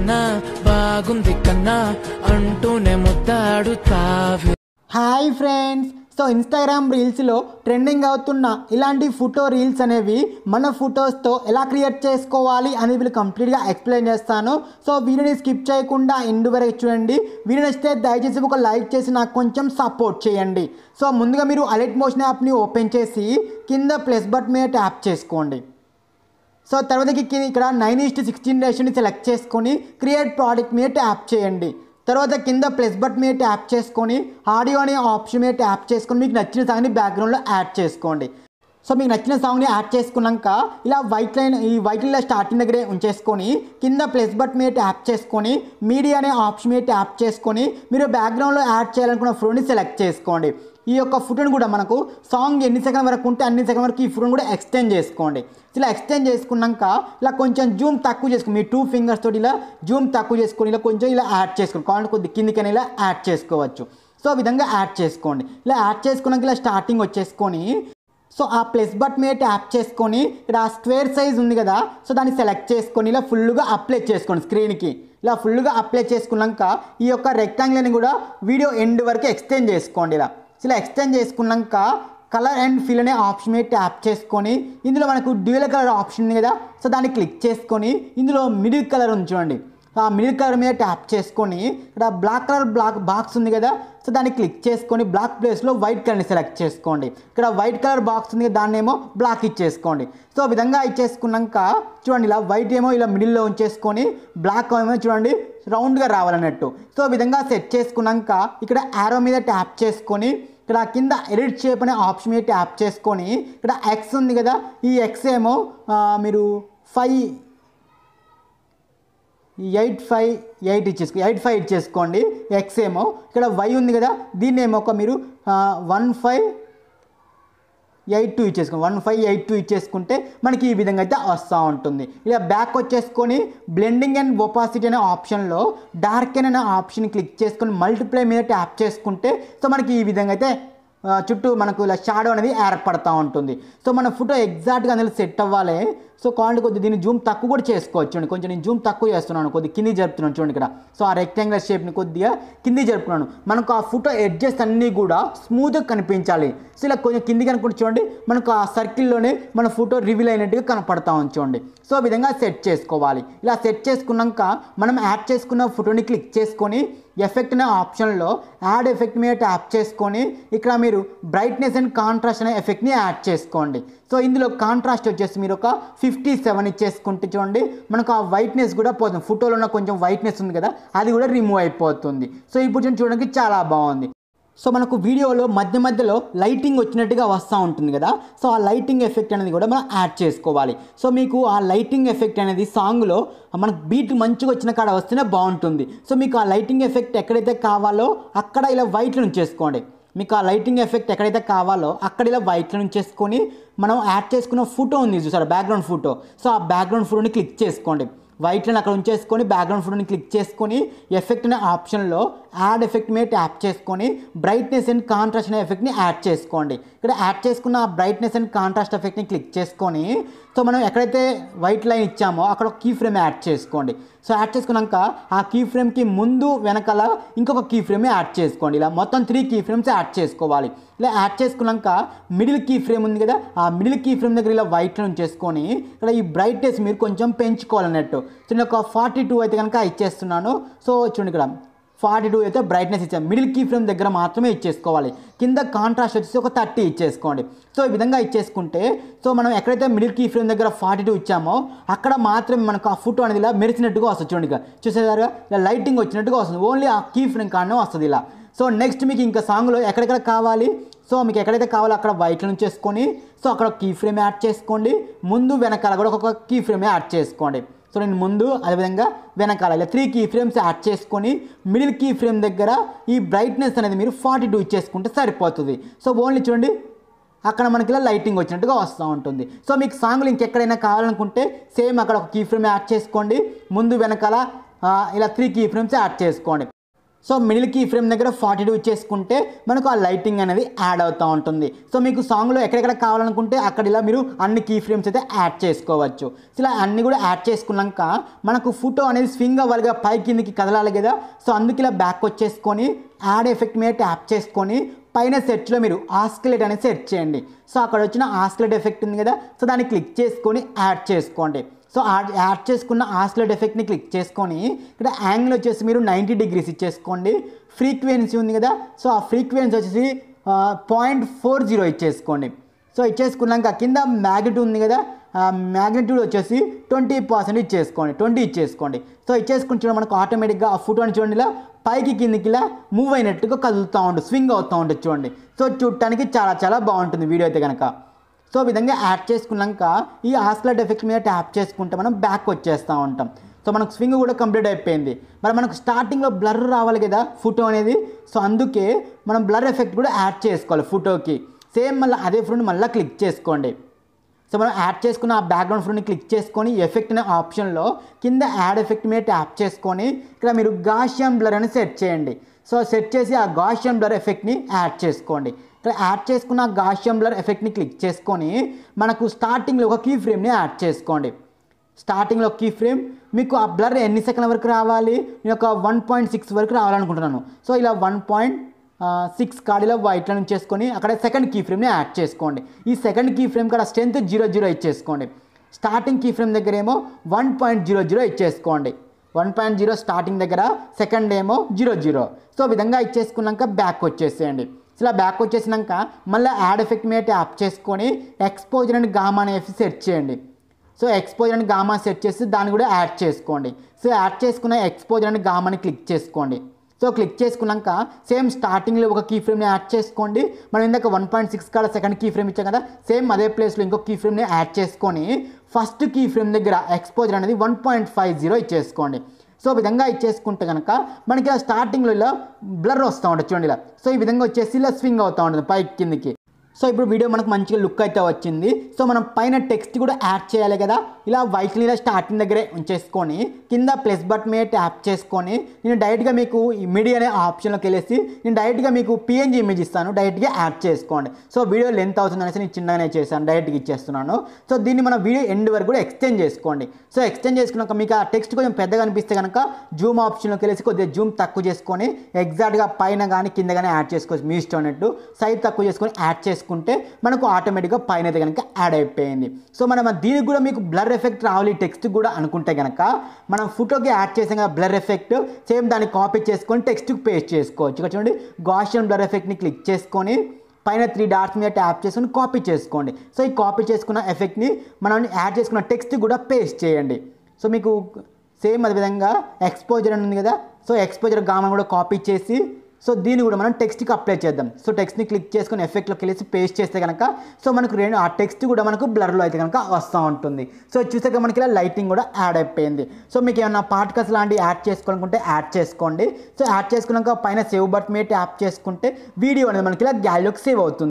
కన్నా బాగుంది కన్నా అంటూనే ముద్దాడుతావి. హాయ్ ఫ్రెండ్స్, సో ఇన్స్టాగ్రామ్ రీల్స్లో ట్రెండింగ్ అవుతున్న ఇలాంటి ఫోటో రీల్స్ అనేవి మన ఫొటోస్తో ఎలా క్రియేట్ చేసుకోవాలి అని వీళ్ళు కంప్లీట్గా ఎక్స్ప్లెయిన్ చేస్తాను. సో వీడియోని స్కిప్ చేయకుండా ఎండ్ వరకు చూడండి. వీడియో నచ్చితే దయచేసి ఒక లైక్ చేసి నాకు కొంచెం సపోర్ట్ చేయండి. సో ముందుగా మీరు అలర్ట్ మోషన్ యాప్ని ఓపెన్ చేసి కింద ప్లస్ బటన్ మీద ట్యాప్ చేసుకోండి. సో తర్వాతకి ఇక్కడ 9:16 రేషియోని సెలెక్ట్ చేసుకొని క్రియేట్ ప్రోడక్ట్ మీద ట్యాప్ చేయండి. తర్వాత కింద ప్లస్ బటన్ మీద ట్యాప్ చేసుకొని ఆడియో అనే ఆప్షన్ మీద ట్యాప్ చేసుకొని మీకు నచ్చిన సాంగ్ని బ్యాక్గ్రౌండ్లో యాడ్ చేసుకోండి. సో మీకు నచ్చిన సాంగ్ని యాడ్ చేసుకున్నాక ఇలా వైట్ లైన్ స్టార్టింగ్ దగ్గరే ఉంచేసుకొని కింద ప్లస్ బటన్ మీద ట్యాప్ చేసుకొని మీడియా అనే ఆప్షన్ మీద ట్యాప్ చేసుకొని మీరు బ్యాక్గ్రౌండ్లో యాడ్ చేయాలనుకున్న ఫోటోని సెలెక్ట్ చేసుకోండి. ఈ యొక్క ఫోటోని కూడా మనకు సాంగ్ ఎన్ని సెకండ్ వరకు ఉంటే అన్ని సెకండ్ వరకు ఈ ఫోటోని కూడా ఎక్స్టెండ్ చేసుకోండి. ఇలా ఎక్స్టెండ్ చేసుకున్నాక ఇలా కొంచెం జూమ్ తక్కువ చేసుకుని మీ 2 ఫింగర్స్ తోటి ఇలా జూమ్ తక్కువ చేసుకొని ఇలా కొంచెం ఇలా యాడ్ చేసుకోండి. కావాలంటే కొద్ది కిందికైనా ఇలా యాడ్ చేసుకోవచ్చు. సో ఆ విధంగా యాడ్ చేసుకోండి. ఇలా యాడ్ చేసుకున్నాక ఇలా స్టార్టింగ్ వచ్చేసుకొని సో ఆ ప్లస్ బటన్ మీద ట్యాప్ చేసుకొని ఇక్కడ ఆ స్క్వేర్ సైజ్ ఉంది కదా, సో దాన్ని సెలెక్ట్ చేసుకొని ఇలా ఫుల్గా అప్లై చేసుకోండి స్క్రీన్కి. ఇలా ఫుల్గా అప్లై చేసుకున్నాక ఈ యొక్క రెక్టాంగిల్ని కూడా వీడియో ఎండ్ వరకు ఎక్స్టెండ్ చేసుకోండి. ఇలా ఎక్స్టెండ్ చేసుకున్నాక కలర్ అండ్ ఫిల్ అనే ఆప్షన్ మీద ట్యాప్ చేసుకొని ఇందులో మనకు డ్యూయల్ కలర్ ఆప్షన్ ఉంది కదా, సో దాన్ని క్లిక్ చేసుకొని ఇందులో మిడిల్ కలర్ ఉంది చూడండి, ఆ మిడిల్ కలర్ మీద ట్యాప్ చేసుకొని ఇక్కడ బ్లాక్ కలర్ బాక్స్ ఉంది కదా, సో దాన్ని క్లిక్ చేసుకొని బ్లాక్ ప్లేస్లో వైట్ కలర్ని సెలెక్ట్ చేసుకోండి. ఇక్కడ వైట్ కలర్ బాక్స్ ఉంది, దాన్ని ఏమో బ్లాక్ ఇచ్చేసుకోండి. సో విధంగా ఇచ్చేసుకున్నాక చూడండి ఇలా వైట్ ఏమో ఇలా మిడిల్లో ఉంచేసుకొని బ్లాక్ ఏమో చూడండి రౌండ్గా రావాలన్నట్టు. సో విధంగా సెట్ చేసుకున్నాక ఇక్కడ యారో మీద ట్యాప్ చేసుకొని ఇక్కడ కింద ఎడిట్ షేప్ అనే ఆప్షన్ మీద ట్యాప్ చేసుకొని ఇక్కడ ఎక్స్ ఉంది కదా, ఈ ఎక్స్ ఏమో మీరు 8.5 ఇచ్చేసుకోండి. ఎక్స్ ఏమో ఇక్కడ వై ఉంది కదా, దీన్ని ఏమో ఒక మీరు 1582 ఇచ్చేసుకోండి. 1582 ఇచ్చేసుకుంటే మనకి ఈ విధంగా అయితే వస్తూ ఉంటుంది. ఇలా బ్యాక్ వచ్చేసుకొని బ్లెండింగ్ అండ్ ఒపాసిటీ అనే ఆప్షన్లో డార్క్ అనే ఆప్షన్ క్లిక్ చేసుకొని మల్టిప్లై మీద ట్యాప్ చేసుకుంటే సో మనకి ఈ విధంగా అయితే చుట్టూ మనకు ఇలా షాడో అనేది ఏర్పడుతూ ఉంటుంది. సో మన ఫోటో ఎగ్జాక్ట్గా అందులో సెట్ అవ్వాలి. సో కావాలంటే కొద్దిగా దీన్ని జూమ్ తక్కువ కూడా చేసుకోవచ్చు. చూడండి కొంచెం నేను జూమ్ తక్కువ చేస్తున్నాను, కొద్దిగా కింది జరుపుతున్నాను చూడండి ఇక్కడ. సో ఆ రెక్టాంగులర్ షేప్ని కొద్దిగా కింది జరుపుతున్నాను. మనకు ఆ ఫోటో ఎడ్జెస్ అన్నీ కూడా స్మూత్గా కనిపించాలి. సో ఇలా కొంచెం కిందికి అనుకుంటే చూడండి మనకు ఆ సర్కిల్లోనే మన ఫోటో రివీల్ అయినట్టుగా కనపడతా ఉంచండి. సో ఆ విధంగా సెట్ చేసుకోవాలి. ఇలా సెట్ చేసుకున్నాక మనం యాడ్ చేసుకున్న ఫోటోని క్లిక్ చేసుకొని ఎఫెక్ట్ అనే ఆప్షన్లో యాడ్ ఎఫెక్ట్ మీద ట్యాప్ చేసుకొని ఇక్కడ మీరు బ్రైట్నెస్ అండ్ కాంట్రాస్ట్ అనే ఎఫెక్ట్ని యాడ్ చేసుకోండి. సో ఇందులో కాంట్రాస్ట్ వచ్చేసి మీరు ఒక 57 ఇచ్చేసుకుంటే చూడండి మనకు ఆ వైట్నెస్ కూడా పోతుంది. ఫోటోలో ఉన్న కొంచెం వైట్నెస్ ఉంది కదా, అది కూడా రిమూవ్ అయిపోతుంది. సో ఇప్పుడు చూడడానికి చాలా బాగుంది. సో మనకు వీడియోలో మధ్యలో లైటింగ్ వచ్చినట్టుగా వస్తూ ఉంటుంది కదా, సో ఆ లైటింగ్ ఎఫెక్ట్ అనేది కూడా మనం యాడ్ చేసుకోవాలి. సో మీకు ఆ లైటింగ్ ఎఫెక్ట్ అనేది సాంగ్లో మనకు బీట్ మంచిగా వచ్చిన కాడ వస్తేనే బాగుంటుంది. సో మీకు ఆ లైటింగ్ ఎఫెక్ట్ ఎక్కడైతే కావాలో అక్కడ ఇలా వైట్లో ఉంచేసుకోండి. మీకు ఆ లైటింగ్ ఎఫెక్ట్ ఎక్కడైతే కావాలో అక్కడ ఇలా వైట్లో ఉంచేసుకొని మనం యాడ్ చేసుకున్న ఫోటో ఉంది చూసారా బ్యాక్గ్రౌండ్ ఫోటో, సో ఆ బ్యాక్గ్రౌండ్ ఫోటోని క్లిక్ చేసుకోండి. వైట్ లైన్ అక్కడ ఉంచేసుకొని బ్యాక్గ్రౌండ్ ఫోటోని క్లిక్ చేసుకొని ఎఫెక్ట్ అనే ఆప్షన్లో యాడ్ ఎఫెక్ట్ మీద ట్యాప్ చేసుకొని బ్రైట్నెస్ అండ్ కాంట్రాస్ట్ అనే ఎఫెక్ట్ని యాడ్ చేసుకోండి. ఇక్కడ యాడ్ చేసుకున్న ఆ బ్రైట్నెస్ అండ్ కాంట్రాస్ట్ ఎఫెక్ట్ని క్లిక్ చేసుకొని సో మనం ఎక్కడైతే వైట్ లైన్ ఇచ్చామో అక్కడ ఒక కీ ఫ్రేమ్ యాడ్ చేసుకోండి. సో యాడ్ చేసుకున్నాక ఆ కీ ఫ్రేమ్కి ముందు వెనకాల ఇంకొక కీ ఫ్రేమ్ యాడ్ చేసుకోండి. ఇలా మొత్తం 3 కీ ఫ్రేమ్స్ యాడ్ చేసుకోవాలి. ఇలా యాడ్ చేసుకున్నాక మిడిల్ కీ ఫ్రేమ్ ఉంది కదా, ఆ మిడిల్ కీ ఫ్రేమ్ దగ్గర ఇలా వైట్ లైన్ చేసుకొని ఇక్కడ ఈ బ్రైట్నెస్ మీరు కొంచెం పెంచుకోవాలన్నట్టు. సో నేను ఒక 42 అయితే కనుక ఇచ్చేస్తున్నాను. సో చూడండి ఇక్కడ 42 అయితే బ్రైట్నెస్ ఇచ్చాము. మిడిల్ కీ ఫ్రేమ్ దగ్గర మాత్రమే ఇచ్చేసుకోవాలి. కింద కాంట్రాస్ట్ వచ్చేసి ఒక 30 ఇచ్చేసుకోండి. సో ఈ విధంగా ఇచ్చేసుకుంటే సో మనం ఎక్కడైతే మిడిల్ కీ ఫ్రేమ్ దగ్గర 42 ఇచ్చామో అక్కడ మాత్రమే మనకు ఆ ఫోటో అనేది ఇలా మెరిసినట్టుగా వస్తుంది. చూడండి ఇక్కడ చూసేదారుగా ఇలా లైటింగ్ వచ్చినట్టుగా వస్తుంది. ఓన్లీ ఆ కీ ఫ్రేమ్ కాడనే వస్తుంది ఇలా. సో నెక్స్ట్ మీకు ఇంకా సాంగ్లో ఎక్కడెక్కడ కావాలి, సో మీకు ఎక్కడైతే కావాలో అక్కడ వైట్ నుంచి చేసుకొని సో అక్కడ కీ ఫ్రేమ్ యాడ్ చేసుకోండి. ముందు వెనకాల కూడా ఒక్కొక్క కీ ఫ్రేమ్ యాడ్ చేసుకోండి. సో నేను ముందు అదేవిధంగా వెనకాల ఇలా 3 కీ ఫ్రేమ్స్ యాడ్ చేసుకొని మిడిల్ కీ ఫ్రేమ్ దగ్గర ఈ బ్రైట్నెస్ అనేది మీరు 42 ఇచ్చేసుకుంటే సరిపోతుంది. సో ఓన్లీ చూడండి అక్కడ మనకి ఇలా లైటింగ్ వచ్చినట్టుగా వస్తూ ఉంటుంది. సో మీకు సాంగ్లు ఇంకెక్కడైనా కావాలనుకుంటే సేమ్ అక్కడ ఒక కీ ఫ్రేమ్ యాడ్ చేసుకోండి. ముందు వెనకాల ఇలా 3 కీ ఫ్రేమ్స్ యాడ్ చేసుకోండి. సో మిడిల్ కీ ఫ్రేమ్ దగ్గర 42 ఇచ్చేసుకుంటే మనకు ఆ లైటింగ్ అనేది యాడ్ అవుతూ ఉంటుంది. సో మీకు సాంగ్లో ఎక్కడెక్కడ కావాలనుకుంటే అక్కడ ఇలా మీరు అన్ని కీ ఫ్రేమ్స్ అయితే యాడ్ చేసుకోవచ్చు. సో ఇలా అన్ని కూడా యాడ్ చేసుకున్నాక మనకు ఫోటో అనేది స్వింగ్ అవ్వాలిగా, పై కిందికి కదలాలి కదా. సో అందుకు ఇలా బ్యాక్ వచ్చేసుకొని యాడ్ ఎఫెక్ట్ మీద ట్యాప్ చేసుకొని పైన సెర్చ్లో మీరు ఆస్కిలేట్ అనేది సెర్చ్ చేయండి. సో అక్కడ వచ్చిన ఆస్కిలేట్ ఎఫెక్ట్ ఉంది కదా, సో దాన్ని క్లిక్ చేసుకొని యాడ్ చేసుకోండి. సో యాడ్ చేసుకున్న ఆస్కిలేట్ ఎఫెక్ట్ని క్లిక్ చేసుకొని ఇక్కడ యాంగిల్ వచ్చేసి మీరు 90 డిగ్రీస్ ఇచ్చేసుకోండి. ఫ్రీక్వెన్సీ ఉంది కదా, సో ఆ ఫ్రీక్వెన్సీ వచ్చేసి 0.40 ఇచ్చేసుకోండి. సో ఇచ్చేసుకున్నాక కింద మ్యాగ్నిట్యూడ్ ఉంది కదా, మ్యాగ్నిట్యూడ్ వచ్చేసి 20% ఇచ్చేసుకోండి, 20 ఇచ్చేసుకోండి. సో ఇచ్చేసుకుని చూడండి మనకు ఆటోమేటిక్గా ఆ ఫోటోని చూడండి ఇలా పైకి కిందికి ఇలా మూవ్ అయినట్టుగా కదులుతూ ఉంటుంది, స్వింగ్ అవుతూ ఉంటుంది చూడండి. సో చూడటానికి చాలా చాలా బాగుంటుంది వీడియో అయితే కనుక. సో విధంగా యాడ్ చేసుకున్నాక ఈ ఆస్కిలేట్ ఎఫెక్ట్ మీద ట్యాప్ చేసుకుంటే మనం బ్యాక్ వచ్చేస్తూ ఉంటాం. సో మనకు స్వింగ్ కూడా కంప్లీట్ అయిపోయింది. మరి మనకు స్టార్టింగ్లో బ్లర్ రావాలి కదా ఫోటో అనేది, సో అందుకే మనం బ్లర్ ఎఫెక్ట్ కూడా యాడ్ చేసుకోవాలి ఫోటోకి. సేమ్ మళ్ళీ అదే ఫోటోని మళ్ళీ క్లిక్ చేసుకోండి. సో మనం యాడ్ చేసుకున్న ఆ బ్యాక్గ్రౌండ్ ఫోటోని క్లిక్ చేసుకొని ఎఫెక్ట్ అనే ఆప్షన్లో కింద యాడ్ ఎఫెక్ట్ మీద ట్యాప్ చేసుకొని ఇక్కడ మీరు గాషియన్ బ్లర్ అని సెట్ చేయండి. సో సెట్ చేసి ఆ గాషియన్ బ్లర్ ఎఫెక్ట్ని యాడ్ చేసుకోండి. ఇక్కడ యాడ్ చేసుకున్న గాషియన్ బ్లర్ ఎఫెక్ట్ని క్లిక్ చేసుకొని మనకు స్టార్టింగ్లో ఒక కీ ఫ్రేమ్ని యాడ్ చేసుకోండి. స్టార్టింగ్లో కీ ఫ్రేమ్ మీకు ఆ బ్లర్ ఎన్ని సెకండ్ల వరకు రావాలి, నేను ఒక 1.6 వరకు రావాలనుకుంటున్నాను. సో ఇలా 1.6 కాడిలో వైట్లో నుంచి చేసుకొని అక్కడ సెకండ్ కీ ఫ్రేమ్ని యాడ్ చేసుకోండి. ఈ సెకండ్ కీ ఫ్రేమ్ కూడా స్ట్రెంత్ 00 ఇచ్చేసుకోండి. స్టార్టింగ్ కీ ఫ్రేమ్ దగ్గర ఏమో 1.00 ఇచ్చేసుకోండి. 1.0 స్టార్టింగ్ దగ్గర, సెకండ్ ఏమో 00. సో విధంగా ఇచ్చేసుకున్నాక బ్యాక్ వచ్చేసేయండి. ఇలా బ్యాక్ వచ్చేసినాక మళ్ళీ యాడ్ ఎఫెక్ట్ మీద ట్యాప్ చేసుకొని ఎక్స్పోజర్ అండ్ గామా అనే సెట్ చేయండి. So exposure and gamma set చేసి దాన్ని కూడా యాడ్ చేసుకోండి. సో యాడ్ చేసుకున్న ఎక్స్పోజర్ అండ్ గామాని క్లిక్ చేసుకోండి. సో క్లిక్ చేసుకున్నాక సేమ్ స్టార్టింగ్లో ఒక కీ ఫ్రేమ్ని యాడ్ చేసుకోండి. మనం ఇందాక 1.6 కాడ సెకండ్ కీ ఫ్రేమ్ ఇచ్చాం కదా, సేమ్ అదే ప్లేస్లో ఇంకో కీ ఫ్రేమ్ని యాడ్ చేసుకొని ఫస్ట్ కీ ఫ్రేమ్ దగ్గర ఎక్స్పోజర్ అనేది 1.50 ఇచ్చేసుకోండి. సో విధంగా ఇచ్చేసుకుంటే కనుక మనకి ఇలా స్టార్టింగ్లో ఇలా బ్లర్ వస్తూ ఉంటుంది చూడండి ఇలా. సో ఈ విధంగా వచ్చేసి ఇలా స్వింగ్ అవుతూ ఉంటుంది పైకి కిందికి. సో ఇప్పుడు వీడియో మనకు మంచిగా లుక్ అయితే వచ్చింది. సో మనం పైన టెక్స్ట్ కూడా యాడ్ చేయాలి కదా, ఇలా వైట్ని ఇలా స్టార్టింగ్ దగ్గరే ఉంచేసుకొని కింద ప్లస్ బటన్ మీద ట్యాప్ చేసుకొని నేను డైరెక్ట్గా మీకు ఈ మీడియా అనే ఆప్షన్లోకి వెళ్ళేసి నేను డైరెక్ట్గా మీకు PNG ఇమేజ్ ఇస్తాను, డైరెక్ట్గా యాడ్ చేసుకోండి. సో వీడియో లెంత్ అవుతుంది అనేసి నేను చిన్నగానే చేశాను, డైరెక్ట్గా ఇచ్చేస్తున్నాను. సో దీన్ని మన వీడియో ఎండ్ వరకు కూడా ఎక్స్టెండ్ చేసుకోండి. సో ఎక్స్టెండ్ చేసుకున్నాక మీకు ఆ టెక్స్ట్ కొంచెం పెద్దగా అనిపిస్తే కనుక జూమ్ ఆప్షన్లోకి వెళ్ళేసి కొద్దిగా జూమ్ తక్కువ చేసుకొని ఎగ్జాక్ట్గా పైన కానీ కింద కానీ యాడ్ చేసుకోవచ్చు, మీ ఇష్టం అన్నట్టు. సైజ్ తక్కువ చేసుకొని యాడ్ చేసుకుంటే మనకు ఆటోమేటిక్గా పైన అయితే కనుక యాడ్ అయిపోయింది. సో మనం దీనికి కూడా మీకు బ్లర్ ఎఫెక్ట్ రావాలి టెక్స్ట్ కూడా అనుకుంటే కనుక మనం ఫోటోకి యాడ్ చేసాం కదా బ్లర్ ఎఫెక్ట్, సేమ్ దాన్ని కాపీ చేసుకొని టెక్స్ట్కి పేస్ట్ చేసుకోవచ్చు. ఇక్కడ చూడండి గాషియన్ బ్లర్ ఎఫెక్ట్ని క్లిక్ చేసుకొని పైన 3 డాట్స్ మీద ట్యాప్ చేసుకొని కాపీ చేసుకోండి. సో ఈ కాపీ చేసుకున్న ఎఫెక్ట్ని మనం యాడ్ చేసుకున్న టెక్స్ట్ కూడా పేస్ట్ చేయండి. సో మీకు సేమ్ అదేవిధంగా ఎక్స్పోజర్ అని ఉంది కదా, సో ఎక్స్పోజర్ గామని కూడా కాపీ చేసి సో దీన్ని కూడా మనం టెక్స్ట్కి అప్లై చేద్దాం. సో టెక్స్ట్ని క్లిక్ చేసుకొని ఎఫెక్ట్లోకి వెళ్ళేసి పేస్ట్ చేస్తే కనుక సో మనకు ఆ టెక్స్ట్ కూడా మనకు బ్లర్లో అయితే కనుక వస్తూ ఉంటుంది. సో చూసాక మనకి ఇలా లైటింగ్ కూడా యాడ్ అయిపోయింది. సో మీకు ఏమన్నా పార్టికల్స్ లాంటివి యాడ్ చేసుకోవాలనుకుంటే యాడ్ చేసుకోండి. సో యాడ్ చేసుకున్నాక పైన సేవ్ బటన్ మీద ట్యాప్ చేసుకుంటే వీడియో అనేది మనకి ఇలా గ్యాలరీలోకి సేవ్ అవుతుంది.